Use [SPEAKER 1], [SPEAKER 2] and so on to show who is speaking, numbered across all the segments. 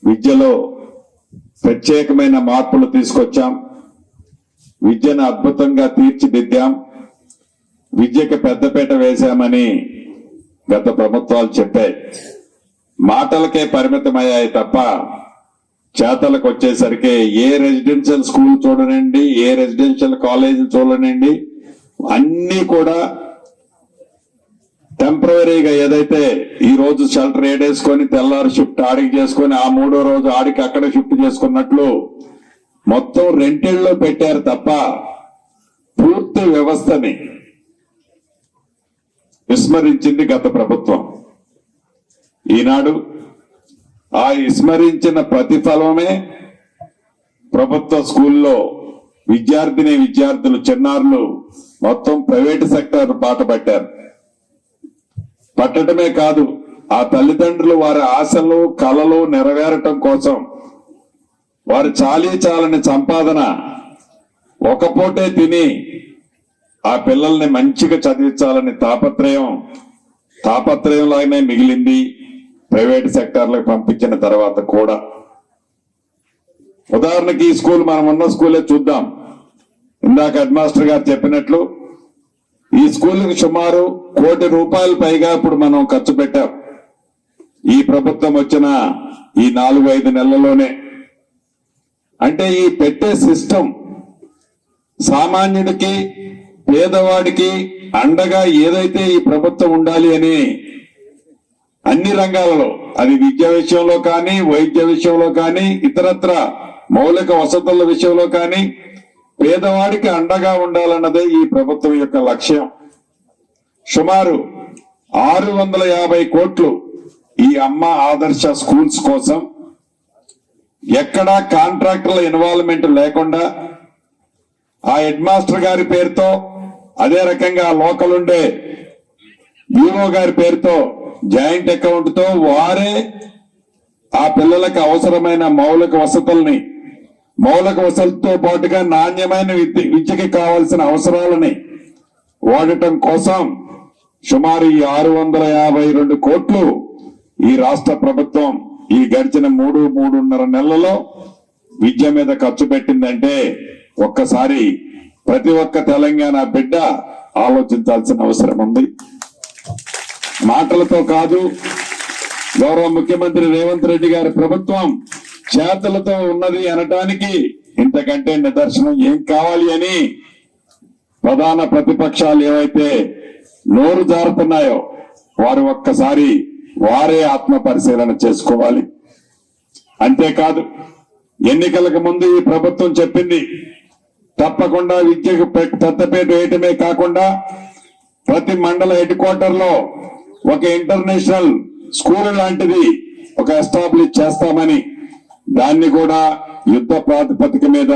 [SPEAKER 1] విద్యలో ప్రత్యేకమైన మార్పులు తీసుకొచ్చాం. విద్యను అద్భుతంగా తీర్చిదిద్దాం. విద్యకి పెద్దపీట వేశామని గత ప్రభుత్వాలు చెప్పాయి. మాటలకే పరిమితమయ్యాయి తప్ప చేతలకు వచ్చేసరికి ఏ రెసిడెన్షియల్ స్కూల్ చూడనండి, ఏ రెసిడెన్షియల్ కాలేజ్ చూడనండి, అన్ని కూడా టెంపరీగా ఏదైతే ఈ రోజు షెల్టర్ ఏడేసుకొని తెల్లారి షిఫ్ట్ ఆడికి చేసుకొని ఆ మూడో రోజు ఆడికి అక్కడ షిఫ్ట్ చేసుకున్నట్లు మొత్తం రెంటెల్లో పెట్టారు తప్ప పూర్తి వ్యవస్థని విస్మరించింది గత ప్రభుత్వం. ఈనాడు ఆ విస్మరించిన ప్రతిఫలమే ప్రభుత్వ స్కూల్లో విద్యార్థులు చిన్నారులు మొత్తం ప్రైవేటు సెక్టర్ బాట పట్టారు. పట్టడమే కాదు, ఆ తల్లిదండ్రులు వారి ఆశలు కలలు నెరవేరటం కోసం వారి చాలని సంపాదన ఒక పూటే తిని ఆ పిల్లల్ని మంచిగా చదివించాలని తాపత్రయంలాగానే మిగిలింది ప్రైవేట్ సెక్టార్లకు పంపించిన తర్వాత కూడా. ఉదాహరణకి ఈ స్కూల్ మనం ఉన్న స్కూలే చూద్దాం. ఇందాక హెడ్ మాస్టర్ గారు చెప్పినట్లు ఈ స్కూల్కి సుమారు ₹1 కోటి పైగా ఇప్పుడు మనం ఖర్చు పెట్టాం ఈ ప్రభుత్వం వచ్చిన ఈ 4-5 నెలల్లోనే. అంటే ఈ పెట్టే సిస్టమ్ సామాన్యుడికి పేదవాడికి అండగా ఏదైతే ఈ ప్రభుత్వం ఉండాలి అని అన్ని రంగాలలో, అది విద్య విషయంలో కానీ, వైద్య విషయంలో కానీ, ఇతరత్ర మౌలిక వసతుల విషయంలో కానీ పేదవాడికి అండగా ఉండాలన్నదే ఈ ప్రభుత్వం యొక్క లక్ష్యం. సుమారు 650 కోట్లు ఈ అమ్మ ఆదర్శ స్కూల్స్ కోసం ఎక్కడా కాంట్రాక్టర్ల ఇన్వాల్వ్మెంట్ లేకుండా ఆ హెడ్ మాస్టర్ గారి పేరుతో, అదే రకంగా లోకల్ ఉండే బ్యూరో గారి పేరుతో జాయింట్ అకౌంట్ తో వారే ఆ పిల్లలకు అవసరమైన మౌలిక వసతులతో పాటుగా నాణ్యమైన విద్యకి కావాల్సిన అవసరాలని వాడటం కోసం సుమారు 652 కోట్లు ఈ రాష్ట్ర ప్రభుత్వం ఈ గడిచిన 3-3.5 నెలలలో విద్య మీద ఖర్చు పెట్టిందంటే ఒక్కసారి ప్రతి ఒక్క తెలంగాణ బిడ్డ ఆలోచించాల్సిన అవసరం ఉంది. మాటలతో కాదు, గౌరవ ముఖ్యమంత్రి రేవంత్ రెడ్డి గారి ప్రభుత్వం చేతలతో ఉన్నది అనటానికి ఇంతకంటే నిదర్శనం ఏం కావాలి అని ప్రధాన ప్రతిపక్షాలు ఏవైతే నోరు జారుతున్నాయో వారు ఒక్కసారి వారే ఆత్మ పరిశీలన చేసుకోవాలి. అంతేకాదు, ఎన్నికలకు ముందు ఈ ప్రభుత్వం చెప్పింది తప్పకుండా విద్యకు పెద్దపీట వేయటమే కాకుండా ప్రతి మండల హెడ్ క్వార్టర్ లో ఒక ఇంటర్నేషనల్ స్కూల్ లాంటిది ఒక ఎస్టాబ్లిష్ చేస్తామని, దాన్ని కూడా యుద్ధ ప్రాతిపదిక మీద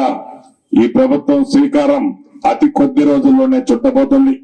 [SPEAKER 1] ఈ ప్రభుత్వం శ్రీకారం అతి కొద్ది రోజుల్లోనే చుట్టబోతుంది.